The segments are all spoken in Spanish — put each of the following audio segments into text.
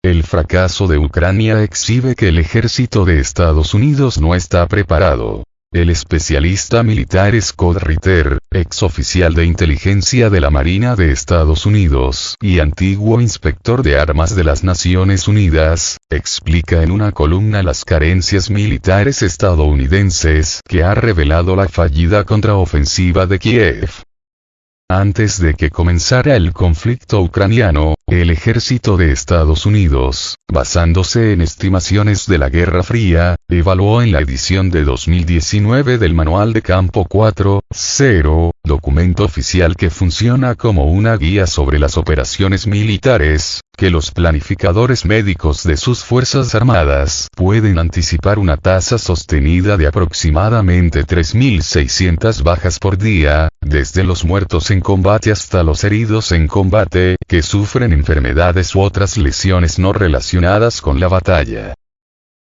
El fracaso de Ucrania exhibe que el ejército de Estados Unidos no está preparado. El especialista militar Scott Ritter, ex oficial de inteligencia de la Marina de Estados Unidos y antiguo inspector de armas de las Naciones Unidas, explica en una columna las carencias militares estadounidenses que ha revelado la fallida contraofensiva de Kiev. Antes de que comenzara el conflicto ucraniano, el ejército de Estados Unidos, basándose en estimaciones de la Guerra Fría, evaluó en la edición de 2019 del Manual de Campo 4.0, documento oficial que funciona como una guía sobre las operaciones militares, que los planificadores médicos de sus Fuerzas Armadas pueden anticipar una tasa sostenida de aproximadamente 3.600 bajas por día, desde los muertos en combate hasta los heridos en combate, que sufren enfermedades u otras lesiones no relacionadas con la batalla.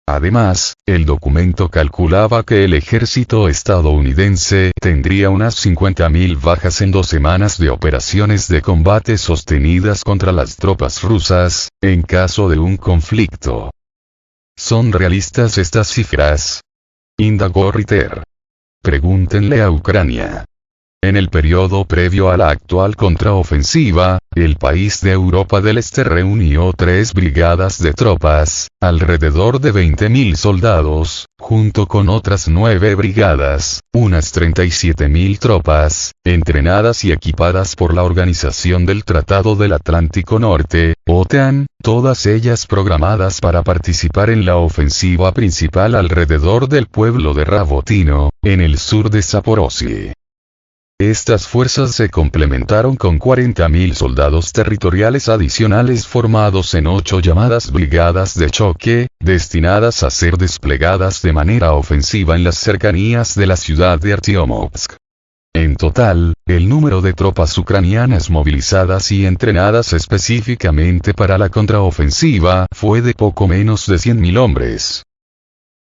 Además, el documento calculaba que el ejército estadounidense tendría unas 50.000 bajas en 2 semanas de operaciones de combate sostenidas contra las tropas rusas, en caso de un conflicto. ¿Son realistas estas cifras?, indagó Ritter. Pregúntenle a Ucrania. En el periodo previo a la actual contraofensiva, el país de Europa del Este reunió 3 brigadas de tropas, alrededor de 20.000 soldados, junto con otras 9 brigadas, unas 37.000 tropas, entrenadas y equipadas por la Organización del Tratado del Atlántico Norte, OTAN, todas ellas programadas para participar en la ofensiva principal alrededor del pueblo de Rabotino, en el sur de Zaporozhye. Estas fuerzas se complementaron con 40.000 soldados territoriales adicionales formados en 8 llamadas brigadas de choque, destinadas a ser desplegadas de manera ofensiva en las cercanías de la ciudad de Artyomovsk. En total, el número de tropas ucranianas movilizadas y entrenadas específicamente para la contraofensiva fue de poco menos de 100.000 hombres.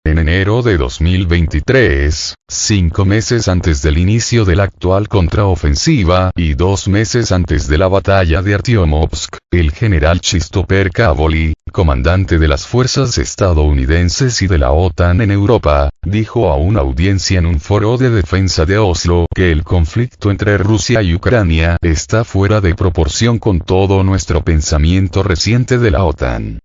En enero de 2023, 5 meses antes del inicio de la actual contraofensiva y 2 meses antes de la batalla de Artyomovsk, el general Christopher Cavoli, comandante de las fuerzas estadounidenses y de la OTAN en Europa, dijo a una audiencia en un foro de defensa de Oslo que el conflicto entre Rusia y Ucrania está fuera de proporción con todo nuestro pensamiento reciente de la OTAN.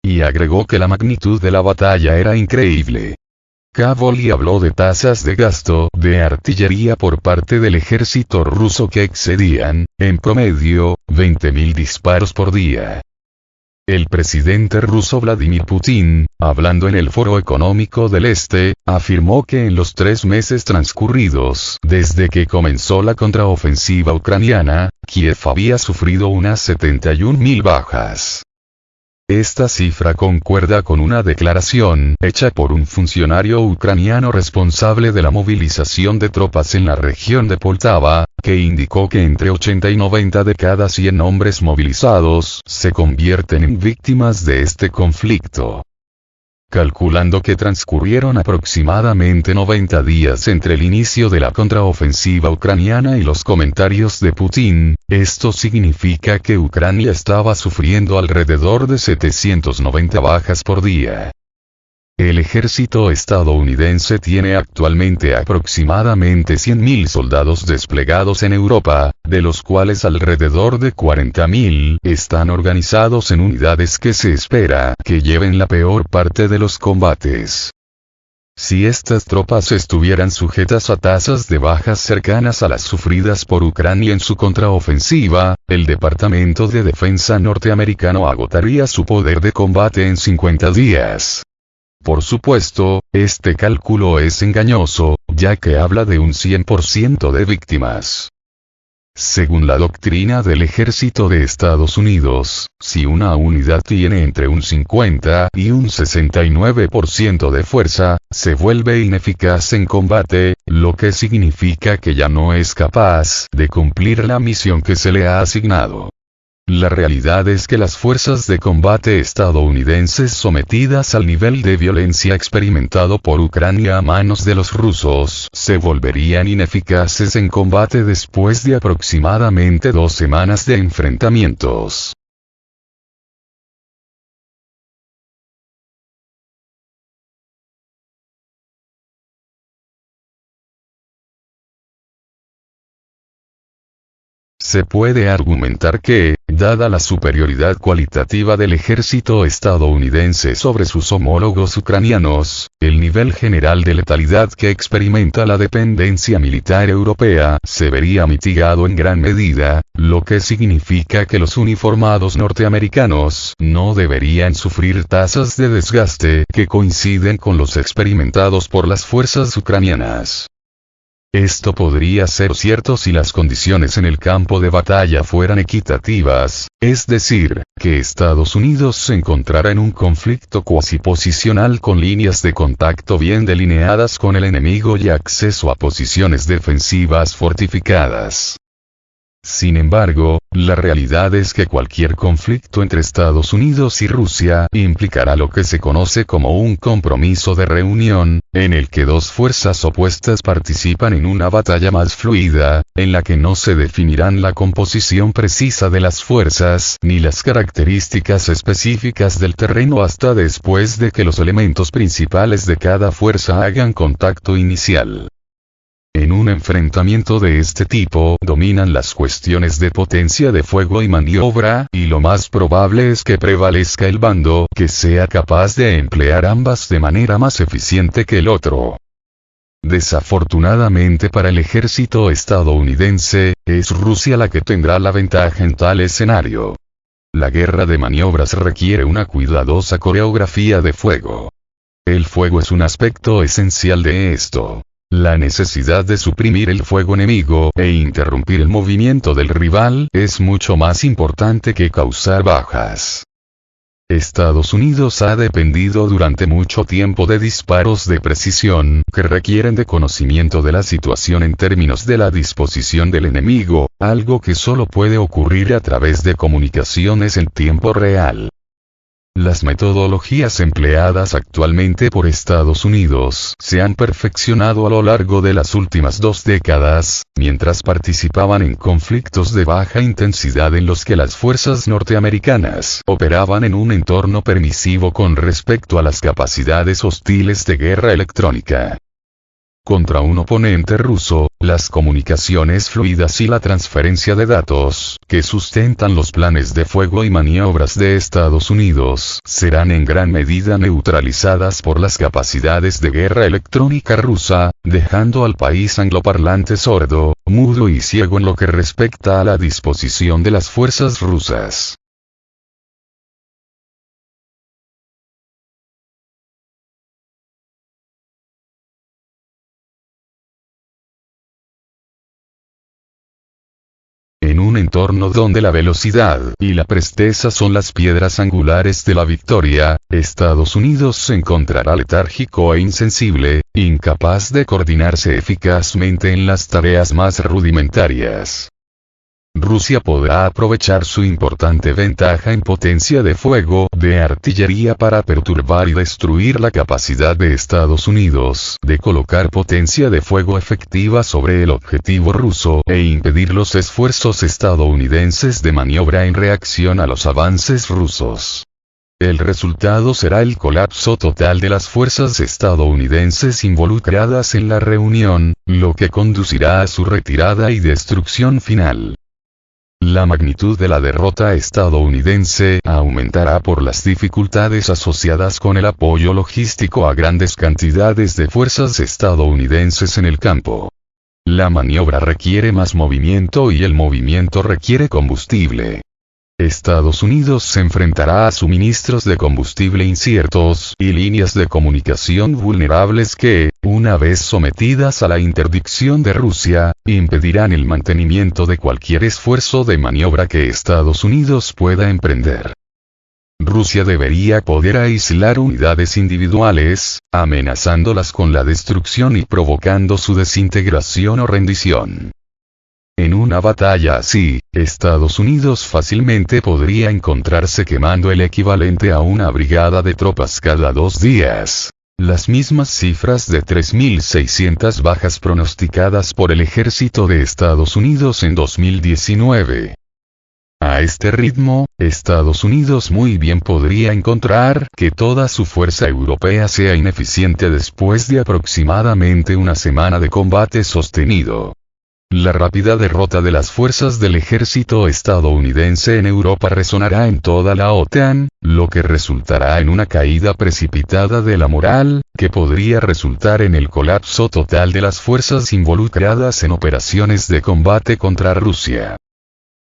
Y agregó que la magnitud de la batalla era increíble. Cavoli habló de tasas de gasto de artillería por parte del ejército ruso que excedían, en promedio, 20.000 disparos por día. El presidente ruso Vladimir Putin, hablando en el Foro Económico del Este, afirmó que en los 3 meses transcurridos desde que comenzó la contraofensiva ucraniana, Kiev había sufrido unas 71.000 bajas. Esta cifra concuerda con una declaración hecha por un funcionario ucraniano responsable de la movilización de tropas en la región de Poltava, que indicó que entre 80 y 90 de cada 100 hombres movilizados se convierten en víctimas de este conflicto. Calculando que transcurrieron aproximadamente 90 días entre el inicio de la contraofensiva ucraniana y los comentarios de Putin, esto significa que Ucrania estaba sufriendo alrededor de 790 bajas por día. El ejército estadounidense tiene actualmente aproximadamente 100.000 soldados desplegados en Europa, de los cuales alrededor de 40.000 están organizados en unidades que se espera que lleven la peor parte de los combates. Si estas tropas estuvieran sujetas a tasas de bajas cercanas a las sufridas por Ucrania en su contraofensiva, el Departamento de Defensa norteamericano agotaría su poder de combate en 50 días. Por supuesto, este cálculo es engañoso, ya que habla de un 100% de víctimas. Según la doctrina del ejército de Estados Unidos, si una unidad tiene entre un 50 y un 69% de fuerza, se vuelve ineficaz en combate, lo que significa que ya no es capaz de cumplir la misión que se le ha asignado. La realidad es que las fuerzas de combate estadounidenses sometidas al nivel de violencia experimentado por Ucrania a manos de los rusos se volverían ineficaces en combate después de aproximadamente 2 semanas de enfrentamientos. Se puede argumentar que, dada la superioridad cualitativa del ejército estadounidense sobre sus homólogos ucranianos, el nivel general de letalidad que experimenta la dependencia militar europea se vería mitigado en gran medida, lo que significa que los uniformados norteamericanos no deberían sufrir tasas de desgaste que coinciden con los experimentados por las fuerzas ucranianas. Esto podría ser cierto si las condiciones en el campo de batalla fueran equitativas, es decir, que Estados Unidos se encontrara en un conflicto cuasiposicional con líneas de contacto bien delineadas con el enemigo y acceso a posiciones defensivas fortificadas. Sin embargo, la realidad es que cualquier conflicto entre Estados Unidos y Rusia implicará lo que se conoce como un compromiso de reunión, en el que dos fuerzas opuestas participan en una batalla más fluida, en la que no se definirán la composición precisa de las fuerzas ni las características específicas del terreno hasta después de que los elementos principales de cada fuerza hagan contacto inicial. En un enfrentamiento de este tipo dominan las cuestiones de potencia de fuego y maniobra, y lo más probable es que prevalezca el bando que sea capaz de emplear ambas de manera más eficiente que el otro. Desafortunadamente para el ejército estadounidense, es Rusia la que tendrá la ventaja en tal escenario. La guerra de maniobras requiere una cuidadosa coreografía de fuego. El fuego es un aspecto esencial de esto. La necesidad de suprimir el fuego enemigo e interrumpir el movimiento del rival es mucho más importante que causar bajas. Estados Unidos ha dependido durante mucho tiempo de disparos de precisión que requieren de conocimiento de la situación en términos de la disposición del enemigo, algo que solo puede ocurrir a través de comunicaciones en tiempo real. Las metodologías empleadas actualmente por Estados Unidos se han perfeccionado a lo largo de las últimas 2 décadas, mientras participaban en conflictos de baja intensidad en los que las fuerzas norteamericanas operaban en un entorno permisivo con respecto a las capacidades hostiles de guerra electrónica. Contra un oponente ruso, las comunicaciones fluidas y la transferencia de datos, que sustentan los planes de fuego y maniobras de Estados Unidos, serán en gran medida neutralizadas por las capacidades de guerra electrónica rusa, dejando al país angloparlante sordo, mudo y ciego en lo que respecta a la disposición de las fuerzas rusas. En un entorno donde la velocidad y la presteza son las piedras angulares de la victoria, Estados Unidos se encontrará letárgico e insensible, incapaz de coordinarse eficazmente en las tareas más rudimentarias. Rusia podrá aprovechar su importante ventaja en potencia de fuego de artillería para perturbar y destruir la capacidad de Estados Unidos de colocar potencia de fuego efectiva sobre el objetivo ruso e impedir los esfuerzos estadounidenses de maniobra en reacción a los avances rusos. El resultado será el colapso total de las fuerzas estadounidenses involucradas en la reunión, lo que conducirá a su retirada y destrucción final. La magnitud de la derrota estadounidense aumentará por las dificultades asociadas con el apoyo logístico a grandes cantidades de fuerzas estadounidenses en el campo. La maniobra requiere más movimiento y el movimiento requiere combustible. Estados Unidos se enfrentará a suministros de combustible inciertos y líneas de comunicación vulnerables que, una vez sometidas a la interdicción de Rusia, impedirán el mantenimiento de cualquier esfuerzo de maniobra que Estados Unidos pueda emprender. Rusia debería poder aislar unidades individuales, amenazándolas con la destrucción y provocando su desintegración o rendición. En una batalla así, Estados Unidos fácilmente podría encontrarse quemando el equivalente a una brigada de tropas cada 2 días. Las mismas cifras de 3.600 bajas pronosticadas por el ejército de Estados Unidos en 2019. A este ritmo, Estados Unidos muy bien podría encontrar que toda su fuerza europea sea ineficiente después de aproximadamente una semana de combate sostenido. La rápida derrota de las fuerzas del ejército estadounidense en Europa resonará en toda la OTAN, lo que resultará en una caída precipitada de la moral, que podría resultar en el colapso total de las fuerzas involucradas en operaciones de combate contra Rusia.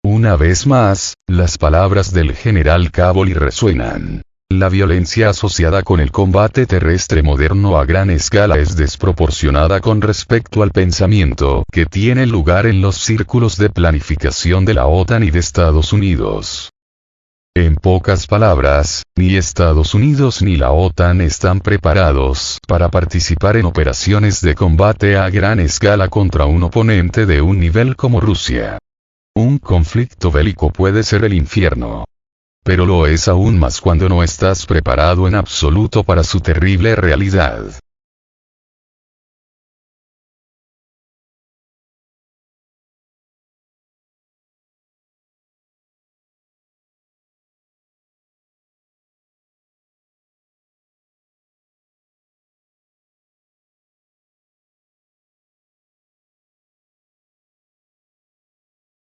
Una vez más, las palabras del general Cavoli resuenan. La violencia asociada con el combate terrestre moderno a gran escala es desproporcionada con respecto al pensamiento que tiene lugar en los círculos de planificación de la OTAN y de Estados Unidos. En pocas palabras, ni Estados Unidos ni la OTAN están preparados para participar en operaciones de combate a gran escala contra un oponente de un nivel como Rusia. Un conflicto bélico puede ser el infierno. Pero lo es aún más cuando no estás preparado en absoluto para su terrible realidad.